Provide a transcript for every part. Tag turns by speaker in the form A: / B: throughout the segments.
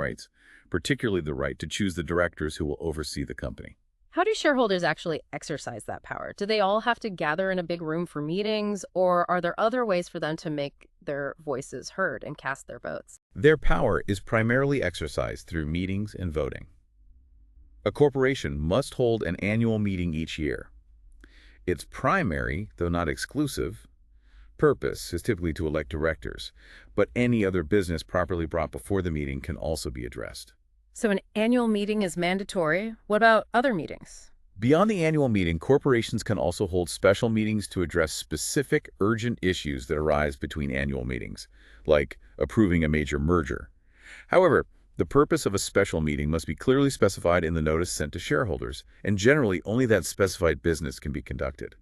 A: rights, particularly the right to choose the directors who will oversee the company.
B: How do shareholders actually exercise that power? Do they all have to gather in a big room for meetings, or are there other ways for them to make their voices heard and cast their votes?
A: Their power is primarily exercised through meetings and voting. A corporation must hold an annual meeting each year. Its primary, though not exclusive, purpose is typically to elect directors, but any other business properly brought before the meeting can also be addressed.
B: So an annual meeting is mandatory. What about other meetings?
A: Beyond the annual meeting, corporations can also hold special meetings to address specific urgent issues that arise between annual meetings, like approving a major merger. However, the purpose of a special meeting must be clearly specified in the notice sent to shareholders, and generally only that specified business can be conducted.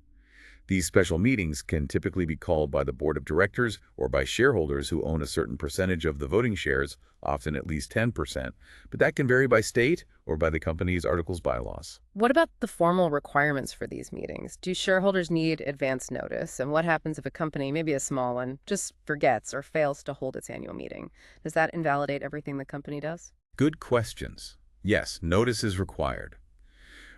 A: These special meetings can typically be called by the board of directors or by shareholders who own a certain percentage of the voting shares, often at least 10%, but that can vary by state or by the company's articles bylaws.
B: What about the formal requirements for these meetings? Do shareholders need advance notice? And what happens if a company, maybe a small one, just forgets or fails to hold its annual meeting? Does that invalidate everything the company does?
A: Good questions. Yes, notice is required.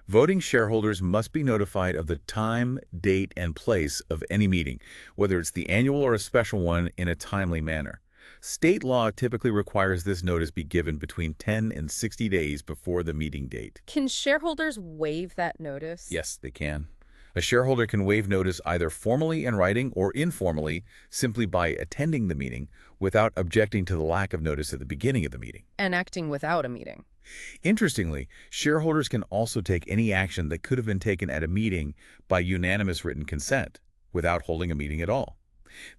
A: Voting shareholders must be notified of the time, date, and place of any meeting, whether it's the annual or a special one, in a timely manner. State law typically requires this notice be given between 10 and 60 days before the meeting date.
B: Can shareholders waive that notice?
A: Yes, they can. A shareholder can waive notice either formally in writing or informally, simply by attending the meeting without objecting to the lack of notice at the beginning of the meeting.
B: And acting without a meeting.
A: Interestingly, shareholders can also take any action that could have been taken at a meeting by unanimous written consent, without holding a meeting at all.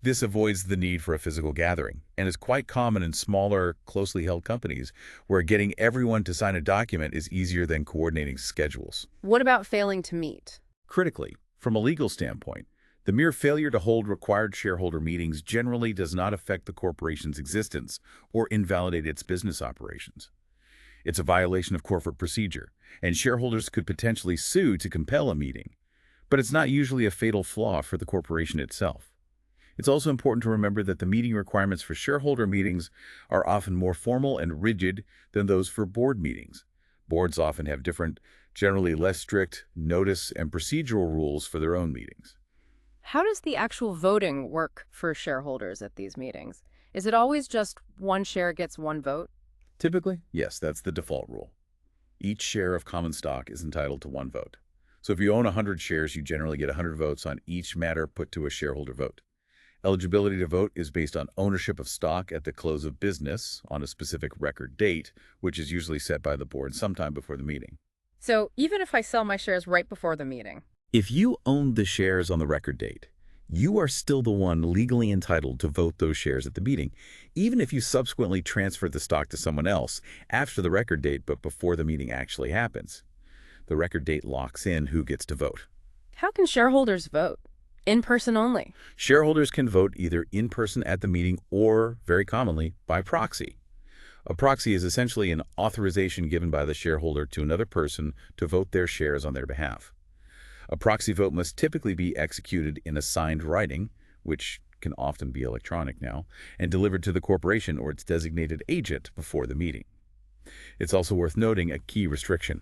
A: This avoids the need for a physical gathering, and is quite common in smaller, closely held companies, where getting everyone to sign a document is easier than coordinating schedules.
B: What about failing to meet?
A: Critically, from a legal standpoint, the mere failure to hold required shareholder meetings generally does not affect the corporation's existence or invalidate its business operations. It's a violation of corporate procedure, and shareholders could potentially sue to compel a meeting. But it's not usually a fatal flaw for the corporation itself. It's also important to remember that the meeting requirements for shareholder meetings are often more formal and rigid than those for board meetings. Boards often have different, generally less strict, notice and procedural rules for their own meetings.
B: How does the actual voting work for shareholders at these meetings? Is it always just one share gets one vote?
A: Typically, yes, that's the default rule. Each share of common stock is entitled to one vote. So if you own 100 shares, you generally get 100 votes on each matter put to a shareholder vote. Eligibility to vote is based on ownership of stock at the close of business on a specific record date, which is usually set by the board sometime before the meeting.
B: So even if I sell my shares right before the meeting?
A: If you owned the shares on the record date, you are still the one legally entitled to vote those shares at the meeting, even if you subsequently transferred the stock to someone else after the record date but before the meeting actually happens. The record date locks in who gets to vote.
B: How can shareholders vote? In person only?
A: Shareholders can vote either in person at the meeting or, very commonly, by proxy. A proxy is essentially an authorization given by the shareholder to another person to vote their shares on their behalf. A proxy vote must typically be executed in a signed writing, which can often be electronic now, and delivered to the corporation or its designated agent before the meeting. It's also worth noting a key restriction.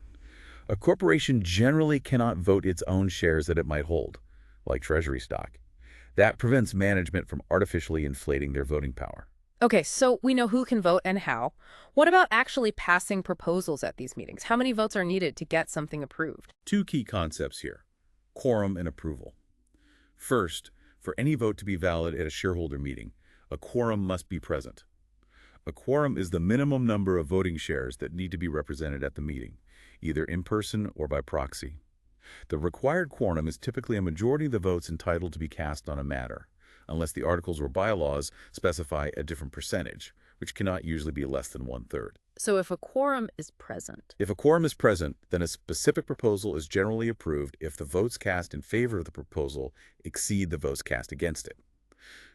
A: A corporation generally cannot vote its own shares that it might hold, like treasury stock. That prevents management from artificially inflating their voting power.
B: Okay, so we know who can vote and how. What about actually passing proposals at these meetings? How many votes are needed to get something approved?
A: Two key concepts here: quorum and approval. First, for any vote to be valid at a shareholder meeting, a quorum must be present. A quorum is the minimum number of voting shares that need to be represented at the meeting, either in person or by proxy. The required quorum is typically a majority of the votes entitled to be cast on a matter, unless the articles or bylaws specify a different percentage, which cannot usually be less than 1/3.
B: So if a quorum is present?
A: If a quorum is present, then a specific proposal is generally approved if the votes cast in favor of the proposal exceed the votes cast against it.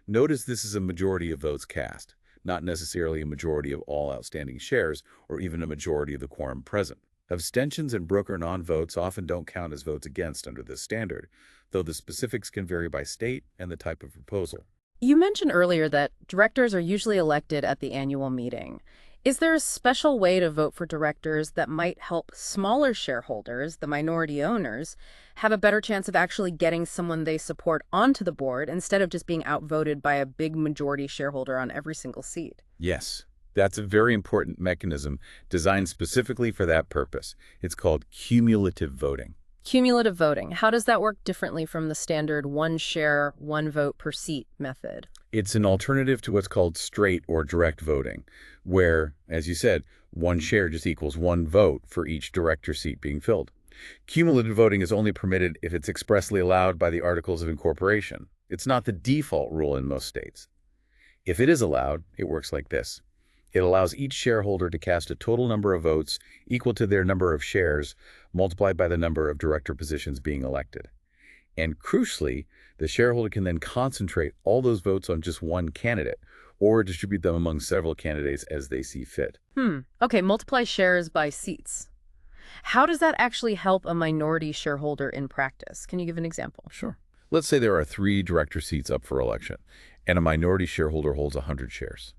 A: Notice this is a majority of votes cast, not necessarily a majority of all outstanding shares or even a majority of the quorum present. Abstentions and broker non-votes often don't count as votes against under this standard, though the specifics can vary by state and the type of proposal.
B: You mentioned earlier that directors are usually elected at the annual meeting. Is there a special way to vote for directors that might help smaller shareholders, the minority owners, have a better chance of actually getting someone they support onto the board instead of just being outvoted by a big majority shareholder on every single seat?
A: Yes, that's a very important mechanism designed specifically for that purpose. It's called cumulative voting.
B: Cumulative voting. How does that work differently from the standard one share, one vote per seat method?
A: It's an alternative to what's called straight or direct voting, where, as you said, one share just equals one vote for each director seat being filled. Cumulative voting is only permitted if it's expressly allowed by the Articles of Incorporation. It's not the default rule in most states. If it is allowed, it works like this. It allows each shareholder to cast a total number of votes equal to their number of shares multiplied by the number of director positions being elected. And crucially, the shareholder can then concentrate all those votes on just one candidate or distribute them among several candidates as they see fit.
B: Okay, multiply shares by seats. How does that actually help a minority shareholder in practice? Can you give an example?
A: Sure. Let's say there are 3 director seats up for election, and a minority shareholder holds 100 shares.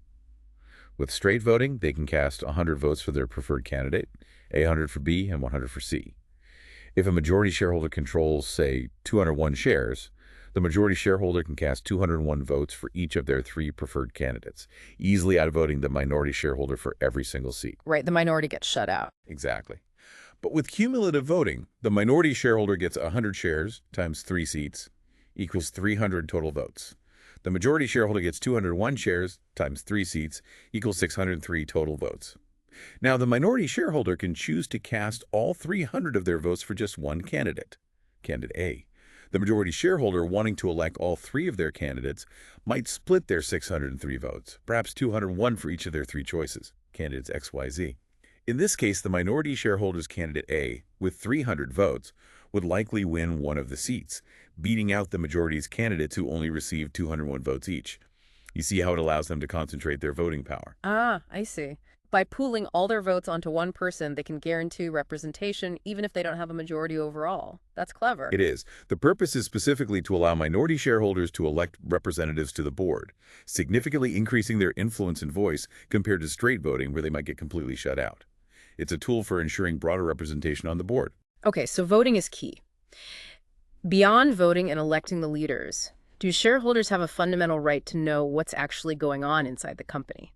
A: With straight voting, they can cast 100 votes for their preferred candidate, 100 for B and 100 for C. If a majority shareholder controls, say, 201 shares, the majority shareholder can cast 201 votes for each of their 3 preferred candidates, easily outvoting the minority shareholder for every single seat.
B: Right, the minority gets shut out.
A: Exactly. But with cumulative voting, the minority shareholder gets 100 shares times 3 seats equals 300 total votes. The majority shareholder gets 201 shares times 3 seats equals 603 total votes. Now, the minority shareholder can choose to cast all 300 of their votes for just one candidate, candidate A. The majority shareholder wanting to elect all 3 of their candidates might split their 603 votes, perhaps 201 for each of their 3 choices, candidates X, Y, Z. In this case, the minority shareholder's candidate A, with 300 votes, would likely win one of the seats, beating out the majority's candidates who only received 201 votes each. You see how it allows them to concentrate their voting power.
B: Ah, I see. By pooling all their votes onto one person, they can guarantee representation even if they don't have a majority overall. That's clever.
A: It is. The purpose is specifically to allow minority shareholders to elect representatives to the board, significantly increasing their influence and voice compared to straight voting where they might get completely shut out. It's a tool for ensuring broader representation on the board.
B: Okay, so voting is key. Beyond voting and electing the leaders, do shareholders have a fundamental right to know what's actually going on inside the company?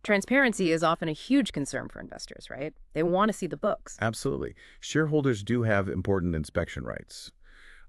B: Transparency is often a huge concern for investors, right? They want to see the books.
A: Absolutely. Shareholders do have important inspection rights.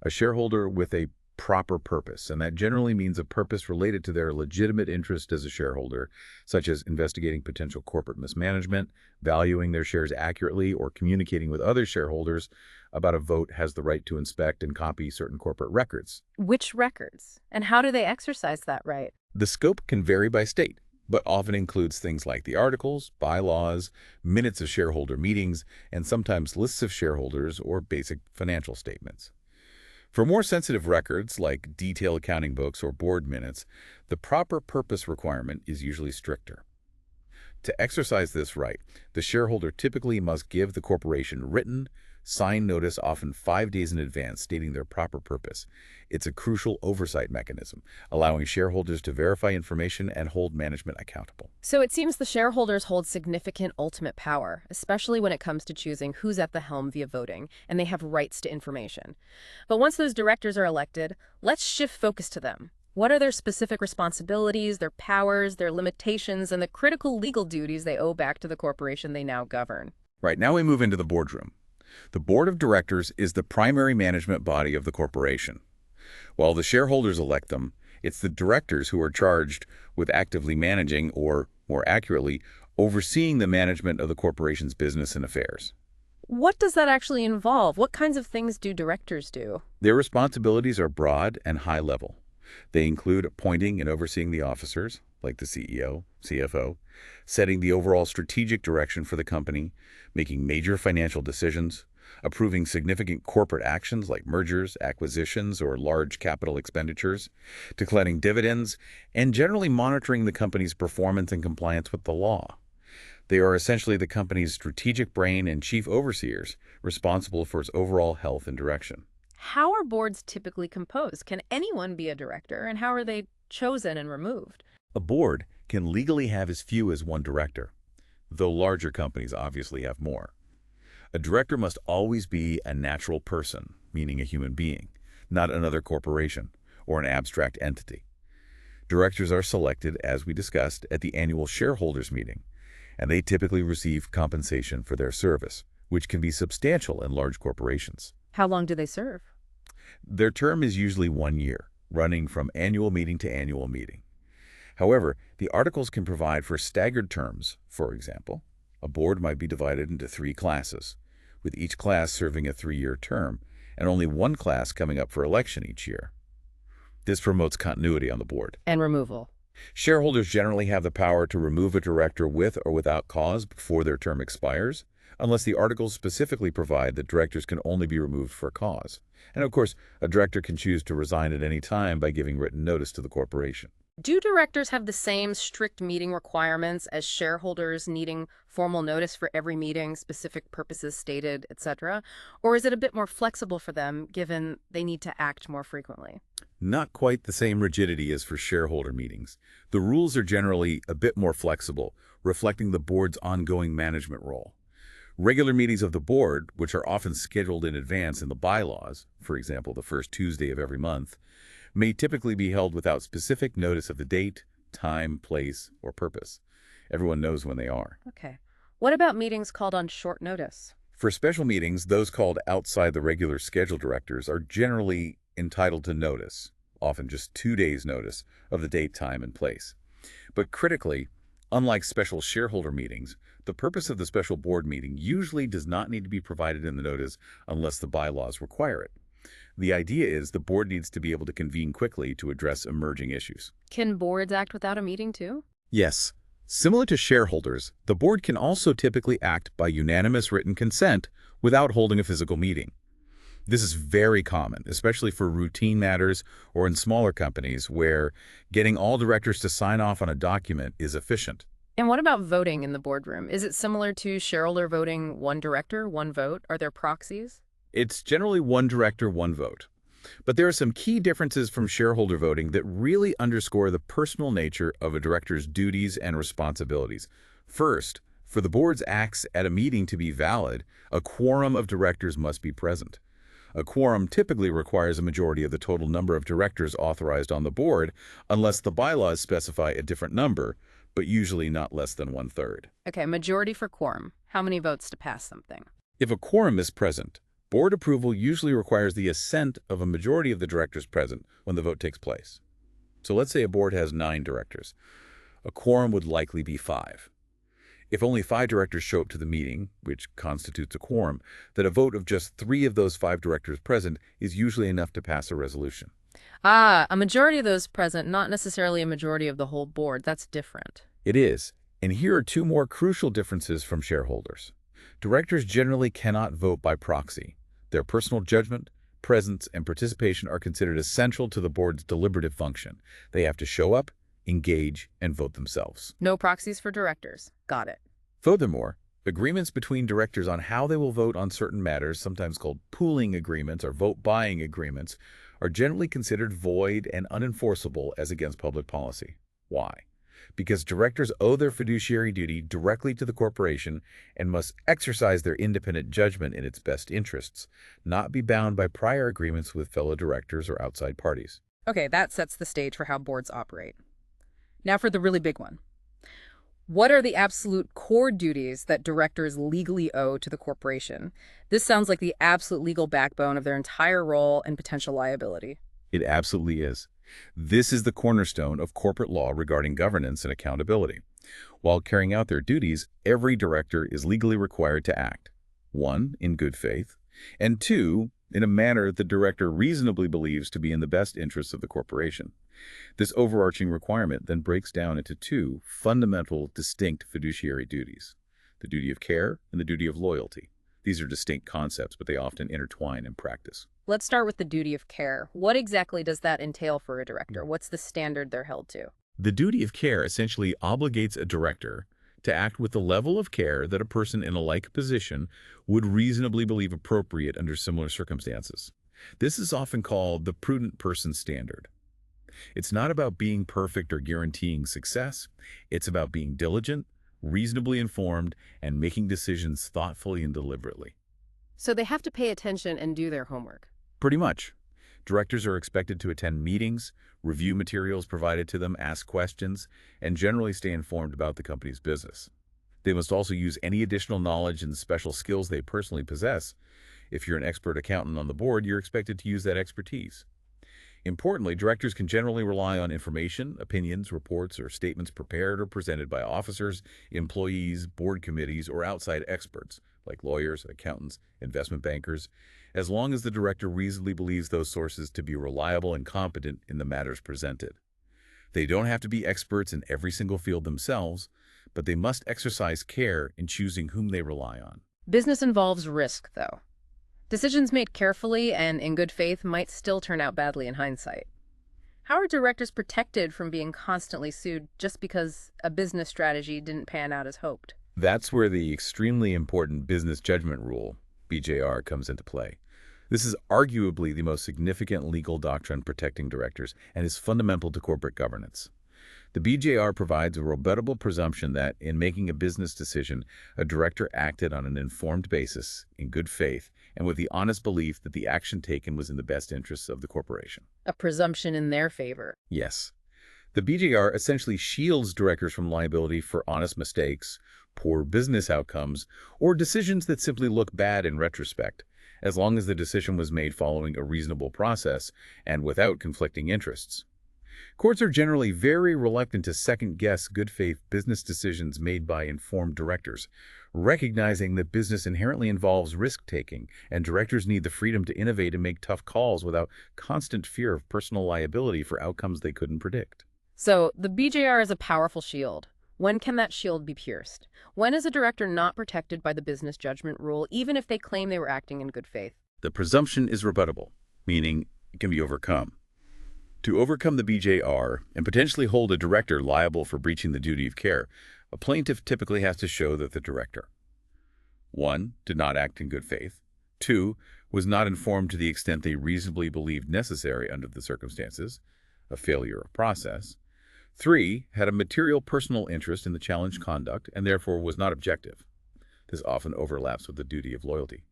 A: A shareholder with a proper purpose, and that generally means a purpose related to their legitimate interest as a shareholder, such as investigating potential corporate mismanagement, valuing their shares accurately, or communicating with other shareholders about a vote, has the right to inspect and copy certain corporate records.
B: Which records? And how do they exercise that right?
A: The scope can vary by state, but often includes things like the articles, bylaws, minutes of shareholder meetings, and sometimes lists of shareholders or basic financial statements. For more sensitive records, like detailed accounting books or board minutes, the proper purpose requirement is usually stricter. To exercise this right, the shareholder typically must give the corporation written, signed notice often 5 days in advance stating their proper purpose. It's a crucial oversight mechanism, allowing shareholders to verify information and hold management accountable.
B: So it seems the shareholders hold significant ultimate power, especially when it comes to choosing who's at the helm via voting, and they have rights to information. But once those directors are elected, let's shift focus to them. What are their specific responsibilities, their powers, their limitations, and the critical legal duties they owe back to the corporation they now govern?
A: Right, now we move into the boardroom. The board of directors is the primary management body of the corporation. While the shareholders elect them, it's the directors who are charged with actively managing, or more accurately, overseeing the management of the corporation's business and affairs.
B: What does that actually involve? What kinds of things do directors do?
A: Their responsibilities are broad and high level. They include appointing and overseeing the officers, like the CEO, CFO, setting the overall strategic direction for the company, making major financial decisions, approving significant corporate actions like mergers, acquisitions, or large capital expenditures, declaring dividends, and generally monitoring the company's performance and compliance with the law. They are essentially the company's strategic brain and chief overseers, responsible for its overall health and direction.
B: How are boards typically composed? Can anyone be a director, and how are they chosen and removed?
A: A board can legally have as few as one director. though larger companies obviously have more. A director must always be a natural person, meaning a human being, not another corporation or an abstract entity. Directors are selected, as we discussed, at the annual shareholders meeting, and they typically receive compensation for their service, which can be substantial in large corporations.
B: How long do they serve?
A: Their term is usually 1 year, running from annual meeting to annual meeting. However, the articles can provide for staggered terms. For example, a board might be divided into 3 classes, with each class serving a 3-year term, and only one class coming up for election each year. This promotes continuity on the board.
B: And removal.
A: Shareholders generally have the power to remove a director with or without cause before their term expires, unless the articles specifically provide that directors can only be removed for cause. And of course, a director can choose to resign at any time by giving written notice to the corporation.
B: Do directors have the same strict meeting requirements as shareholders needing formal notice for every meeting, specific purposes stated, etc.? Or is it a bit more flexible for them, given they need to act more frequently?
A: Not quite the same rigidity as for shareholder meetings. The rules are generally a bit more flexible, reflecting the board's ongoing management role. Regular meetings of the board, which are often scheduled in advance in the bylaws, for example, the first Tuesday of every month, may typically be held without specific notice of the date, time, place, or purpose. Everyone knows when they are.
B: Okay. What about meetings called on short notice?
A: For special meetings, those called outside the regular schedule directors are generally entitled to notice, often just 2 days' notice of the date, time, and place. But critically, unlike special shareholder meetings, the purpose of the special board meeting usually does not need to be provided in the notice unless the bylaws require it. The idea is the board needs to be able to convene quickly to address emerging issues.
B: Can boards act without a meeting too?
A: Yes. Similar to shareholders, the board can also typically act by unanimous written consent without holding a physical meeting. This is very common, especially for routine matters or in smaller companies where getting all directors to sign off on a document is efficient.
B: And what about voting in the boardroom? Is it similar to shareholder voting, one director, one vote? Are there proxies?
A: It's generally one director, one vote. But there are some key differences from shareholder voting that really underscore the personal nature of a director's duties and responsibilities. First, for the board's acts at a meeting to be valid, a quorum of directors must be present. A quorum typically requires a majority of the total number of directors authorized on the board, unless the bylaws specify a different number, but usually not less than 1/3.
B: Okay, majority for quorum. How many votes to pass something?
A: If a quorum is present, board approval usually requires the assent of a majority of the directors present when the vote takes place. So let's say a board has 9 directors. A quorum would likely be 5. If only 5 directors show up to the meeting, which constitutes a quorum, then a vote of just 3 of those 5 directors present is usually enough to pass a resolution.
B: Ah, a majority of those present, not necessarily a majority of the whole board. That's different.
A: It is, and here are 2 more crucial differences from shareholders. Directors generally cannot vote by proxy. Their personal judgment, presence, and participation are considered essential to the board's deliberative function. They have to show up, engage, and vote themselves.
B: No proxies for directors. Got it.
A: Furthermore, agreements between directors on how they will vote on certain matters, sometimes called pooling agreements or vote-buying agreements, are generally considered void and unenforceable as against public policy. Why? Because directors owe their fiduciary duty directly to the corporation and must exercise their independent judgment in its best interests, not be bound by prior agreements with fellow directors or outside parties.
B: Okay, that sets the stage for how boards operate. Now for the really big one. What are the absolute core duties that directors legally owe to the corporation? This sounds like the absolute legal backbone of their entire role and potential liability.
A: It absolutely is. This is the cornerstone of corporate law regarding governance and accountability. While carrying out their duties, every director is legally required to act, 1, in good faith, and 2, in a manner the director reasonably believes to be in the best interests of the corporation. This overarching requirement then breaks down into 2 fundamental, distinct fiduciary duties: the duty of care and the duty of loyalty. These are distinct concepts, but they often intertwine in practice.
B: Let's start with the duty of care. What exactly does that entail for a director? What's the standard they're held to?
A: The duty of care essentially obligates a director to act with the level of care that a person in a like position would reasonably believe appropriate under similar circumstances. This is often called the prudent person standard. It's not about being perfect or guaranteeing success. It's about being diligent, reasonably informed, and making decisions thoughtfully and deliberately.
B: So they have to pay attention and do their homework.
A: Pretty much. Directors are expected to attend meetings, review materials provided to them, ask questions, and generally stay informed about the company's business. They must also use any additional knowledge and special skills they personally possess. If you're an expert accountant on the board, you're expected to use that expertise. Importantly, directors can generally rely on information, opinions, reports, or statements prepared or presented by officers, employees, board committees, or outside experts, like lawyers, accountants, investment bankers, as long as the director reasonably believes those sources to be reliable and competent in the matters presented. They don't have to be experts in every single field themselves, but they must exercise care in choosing whom they rely on.
B: Business involves risk, though. Decisions made carefully and in good faith might still turn out badly in hindsight. How are directors protected from being constantly sued just because a business strategy didn't pan out as hoped?
A: That's where the extremely important business judgment rule, BJR, comes into play. This is arguably the most significant legal doctrine protecting directors and is fundamental to corporate governance. The BJR provides a rebuttable presumption that, in making a business decision, a director acted on an informed basis, in good faith, and with the honest belief that the action taken was in the best interests of the corporation.
B: A presumption in their favor.
A: Yes. The BJR essentially shields directors from liability for honest mistakes, poor business outcomes, or decisions that simply look bad in retrospect, as long as the decision was made following a reasonable process and without conflicting interests. Courts are generally very reluctant to second-guess good-faith business decisions made by informed directors, recognizing that business inherently involves risk-taking, and directors need the freedom to innovate and make tough calls without constant fear of personal liability for outcomes they couldn't predict.
B: So, the BJR is a powerful shield. When can that shield be pierced? When is a director not protected by the business judgment rule, even if they claim they were acting in good faith?
A: The presumption is rebuttable, meaning it can be overcome. To overcome the BJR and potentially hold a director liable for breaching the duty of care, a plaintiff typically has to show that the director 1. Did not act in good faith. 2. Was not informed to the extent they reasonably believed necessary under the circumstances, a failure of process. 3. Had a material personal interest in the challenged conduct and therefore was not objective. This often overlaps with the duty of loyalty.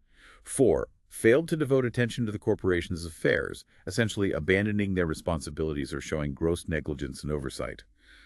A: 4. Failed to devote attention to the corporation's affairs, essentially abandoning their responsibilities or showing gross negligence and oversight.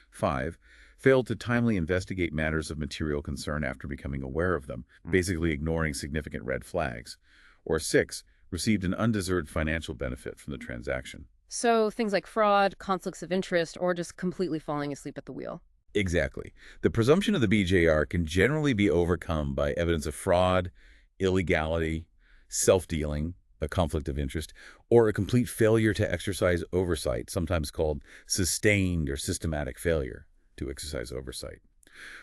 A: 5. Failed to timely investigate matters of material concern after becoming aware of them, basically ignoring significant red flags. Or 6. Received an undeserved financial benefit from the transaction.
B: So, things like fraud, conflicts of interest, or just completely falling asleep at the wheel.
A: Exactly. The presumption of the BJR can generally be overcome by evidence of fraud, illegality, self-dealing, a conflict of interest, or a complete failure to exercise oversight, sometimes called sustained or systematic failure to exercise oversight.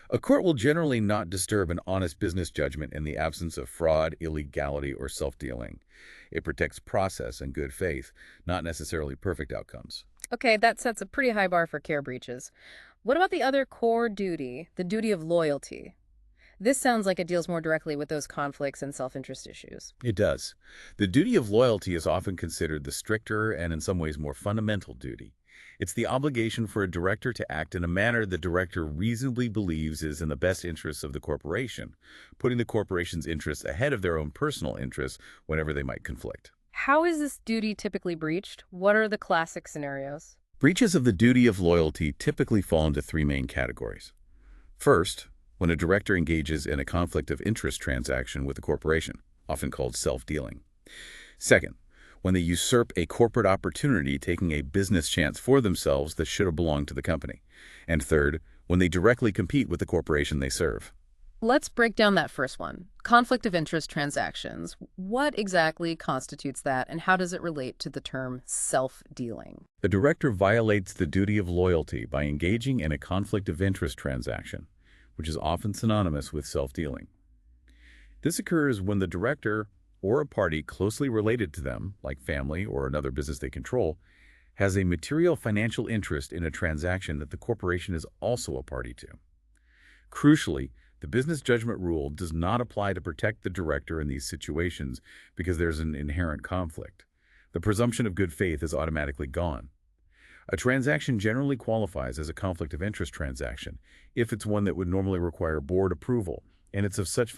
A: A court will generally not disturb an honest business judgment in the absence of fraud, illegality, or self-dealing. It protects process and good faith, not necessarily perfect outcomes.
B: Okay, that sets a pretty high bar for care breaches. What about the other core duty, the duty of loyalty? This sounds like it deals more directly with those conflicts and self-interest issues.
A: It does. The duty of loyalty is often considered the stricter and in some ways more fundamental duty. It's the obligation for a director to act in a manner the director reasonably believes is in the best interests of the corporation, putting the corporation's interests ahead of their own personal interests whenever they might conflict.
B: How is this duty typically breached? What are the classic scenarios?
A: Breaches of the duty of loyalty typically fall into three main categories. First, when a director engages in a conflict of interest transaction with a corporation, often called self-dealing. Second, when they usurp a corporate opportunity, taking a business chance for themselves that should have belonged to the company. And third, when they directly compete with the corporation they serve.
B: Let's break down that first one. Conflict of interest transactions. What exactly constitutes that, and how does it relate to the term self-dealing?
A: The director violates the duty of loyalty by engaging in a conflict of interest transaction, which is often synonymous with self-dealing. This occurs when the director or a party closely related to them, like family or another business they control, has a material financial interest in a transaction that the corporation is also a party to. Crucially, the business judgment rule does not apply to protect the director in these situations because there's an inherent conflict. The presumption of good faith is automatically gone. A transaction generally qualifies as a conflict of interest transaction if it's one that would normally require board approval, and it's of such